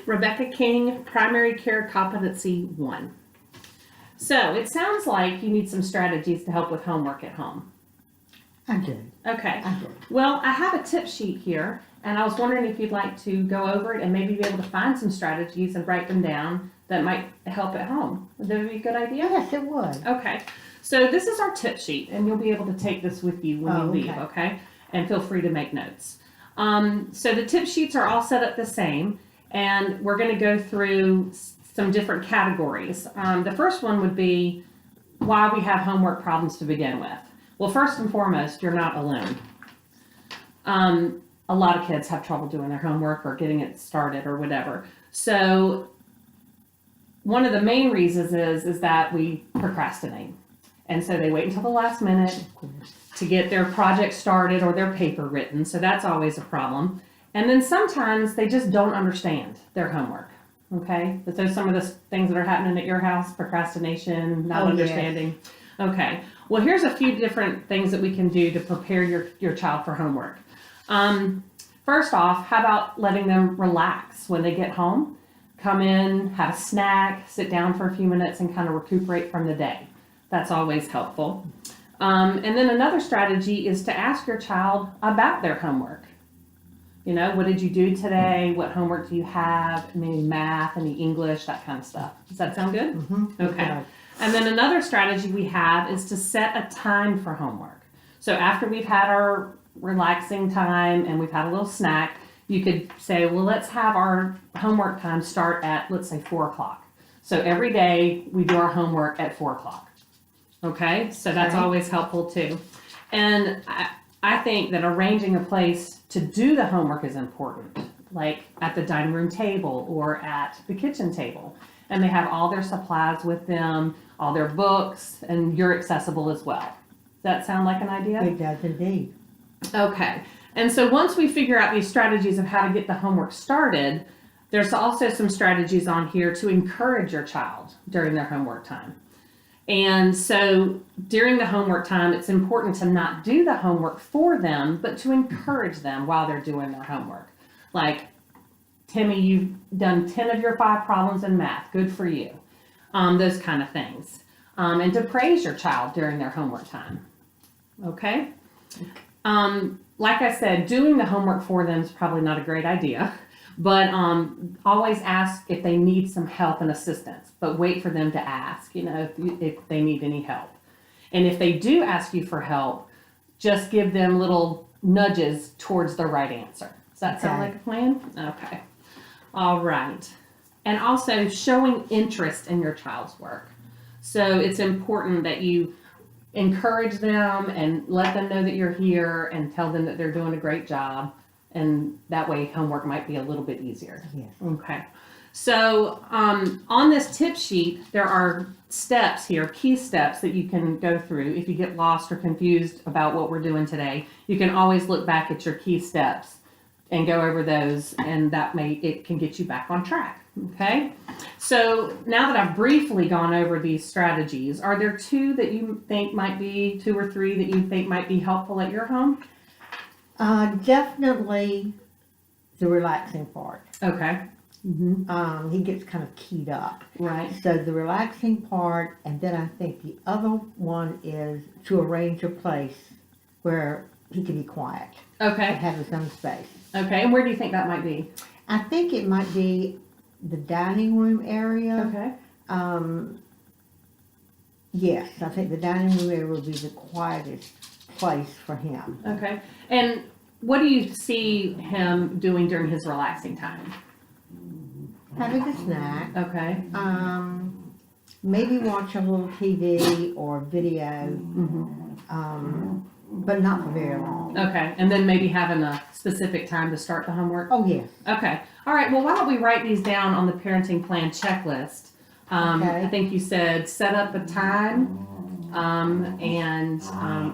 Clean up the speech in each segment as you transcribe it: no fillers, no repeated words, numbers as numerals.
Rebecca King, Primary Care Competency 1. So it sounds like you need some strategies to help with homework at home. I do. Okay. I do. Well, I have a tip sheet here, and I was wondering if you'd like to go over it and maybe be able to find some strategies and write them down that might help at home. Would that be a good idea? Yes, it would. Okay. So this is our tip sheet, and you'll be able to take this with you when you leave, okay. okay? And feel free to make notes. So the tip sheets are all set up the same, and we're going to go through some different categories. The first one would be why we have homework problems to begin with. Well, first and foremost, you're not alone. A lot of kids have trouble doing their homework or getting it started or whatever. So one of the main reasons is that we procrastinate. And so they wait until the last minute to get their project started or their paper written. So that's always a problem. And then sometimes they just don't understand their homework. Okay? But those some of the things that are happening at your house, procrastination, not understanding. Yes. Okay. Well, here's a few different things that we can do to prepare your child for homework. First off, how about letting them relax when they get home? Come in, have a snack, sit down for a few minutes and kind of recuperate from the day. That's always helpful. And then another strategy is to ask your child about their homework. You know, what did you do today? What homework do you have? Maybe math, any English, that kind of stuff. Does that sound good? Mm-hmm. Okay. Yeah. And then another strategy we have is to set a time for homework. So after we've had our relaxing time and we've had a little snack, you could say, well, let's have our homework time start at, let's say, 4 o'clock. So every day we do our homework at 4 o'clock. Okay, so that's always helpful too. And I think that arranging a place to do the homework is important, like at the dining room table or at the kitchen table. And they have all their supplies with them, all their books, and you're accessible as well. Does that sound like an idea? It does indeed. Okay, and so once we figure out these strategies of how to get the homework started, there's also some strategies on here to encourage your child during their homework time. And so during the homework time, it's important to not do the homework for them, but to encourage them while they're doing their homework. Like, Timmy, you've done 10 of your 5 problems in math. Good for you. Those kind of things. And to praise your child during their homework time. Okay? Like I said, doing the homework for them is probably not a great idea. But always ask if they need some help and assistance, but wait for them to ask, you know, if they need any help. And if they do ask you for help, just give them little nudges towards the right answer. Does that sound like a plan? Okay. All right. And also showing interest in your child's work. So it's important that you encourage them and let them know that you're here and tell them that they're doing a great job. And that way homework might be a little bit easier. Yes. Okay. So on this tip sheet, there are steps here, key steps that you can go through. If you get lost or confused about what we're doing today, you can always look back at your key steps and go over those, and it can get you back on track. Okay. So now that I've briefly gone over these strategies, are there 2 that you think might be, 2 or 3 that you think might be helpful at your home? Definitely the relaxing part. Okay. Mm-hmm. He gets kind of keyed up. Right. So the relaxing part, and then I think the other one is to arrange a place where he can be quiet. Okay. And have his own space. Okay. And where do you think that might be? I think it might be the dining room area. Okay. Yes, I think the dining room area would be the quietest place for him. Okay. And what do you see him doing during his relaxing time? Having a snack. Okay. Maybe watch a little TV or video, but not for very long. Okay. And then maybe having a specific time to start the homework? Oh, yes. Okay. All right. Well, why don't we write these down on the parenting plan checklist? Okay. I think you said set up a time and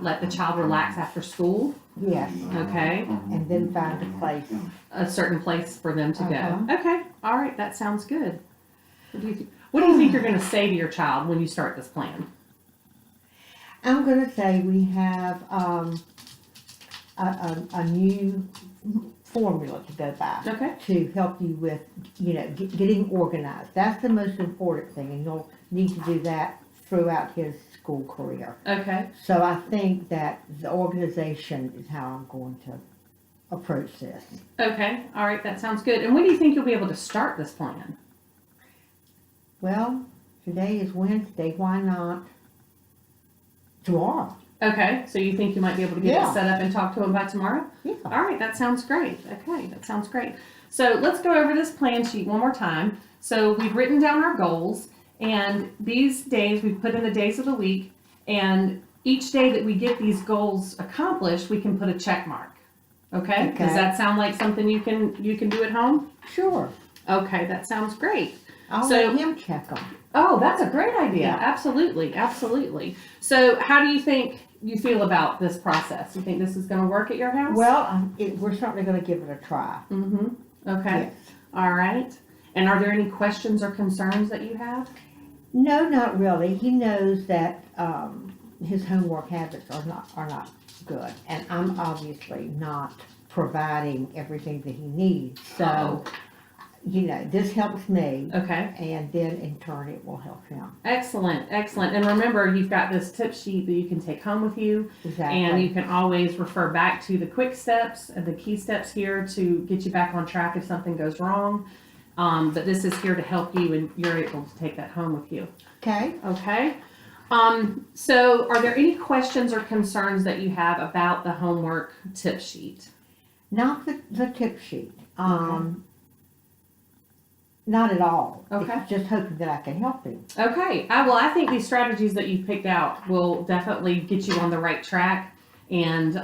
let the child relax after school. Yes. Okay. And then find a place. A certain place for them to Uh-huh. go. Okay. All right. That sounds good. What do you think you're going to say to your child when you start this plan? I'm going to say we have a new formula to go by. Okay. To help you with, getting organized. That's the most important thing, and you'll need to do that throughout his school career. Okay. So I think that the organization is how I'm going to approach this. Okay. All right. That sounds good. And when do you think you'll be able to start this plan? Well, today is Wednesday, why not tomorrow? Okay. So you think you might be able to get Yeah. it set up and talk to him by tomorrow? Yeah. All right. That sounds great. Okay. That sounds great. So let's go over this plan sheet one more time. So we've written down our goals, and these days we've put in the days of the week, and each day that we get these goals accomplished, we can put a check mark. Okay? Does Okay. that sound like something you can do at home? Sure. Okay, that sounds great. I'll So- let him check them. Oh, that's a great idea. Yeah. Absolutely, absolutely. So how do you think you feel about this process? You think this is gonna work at your house? Well, we're certainly gonna give it a try. Mm-hmm. Okay. Yes. All right. And are there any questions or concerns that you have? No, not really. He knows that, his homework habits are not good, and I'm obviously not providing everything that he needs. So, this helps me, Okay. and then in turn it will help him. Excellent, excellent. And remember, you've got this tip sheet that you can take home with you, Exactly. and you can always refer back to the quick steps and the key steps here to get you back on track if something goes wrong. But this is here to help you, and you're able to take that home with you. Okay. Okay. So are there any questions or concerns that you have about the homework tip sheet? Not the tip sheet. Not at all. Okay. It's just hoping that I can help him. Okay. I think these strategies that you've picked out will definitely get you on the right track. And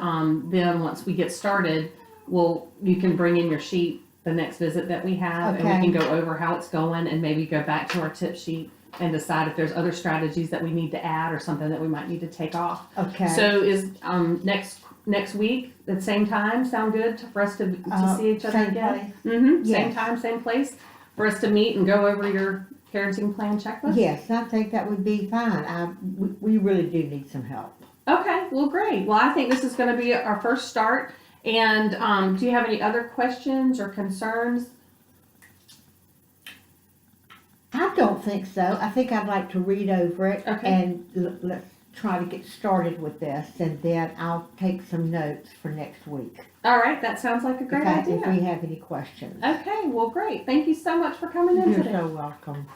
then once we get started, you can bring in your sheet the next visit that we have, and we Okay. can go over how it's going, and maybe go back to our tip sheet and decide if there's other strategies that we need to add or something that we might need to take off. Okay. So is next week at the same time sound good for us to see each other same again? place? Mm-hmm. Same Yes. time, same place for us to meet and go over your parenting plan checklist? Yes, I think that would be fine. We really do need some help. Okay, well, great. Well, I think this is going to be our first start. And do you have any other questions or concerns? I don't think so. I think I'd like to read over it Okay. and let's try to get started with this, and then I'll take some notes for next week. All right, that sounds like a great If we idea. have any questions. Okay, well, great. Thank you so much for coming in You're today. so welcome.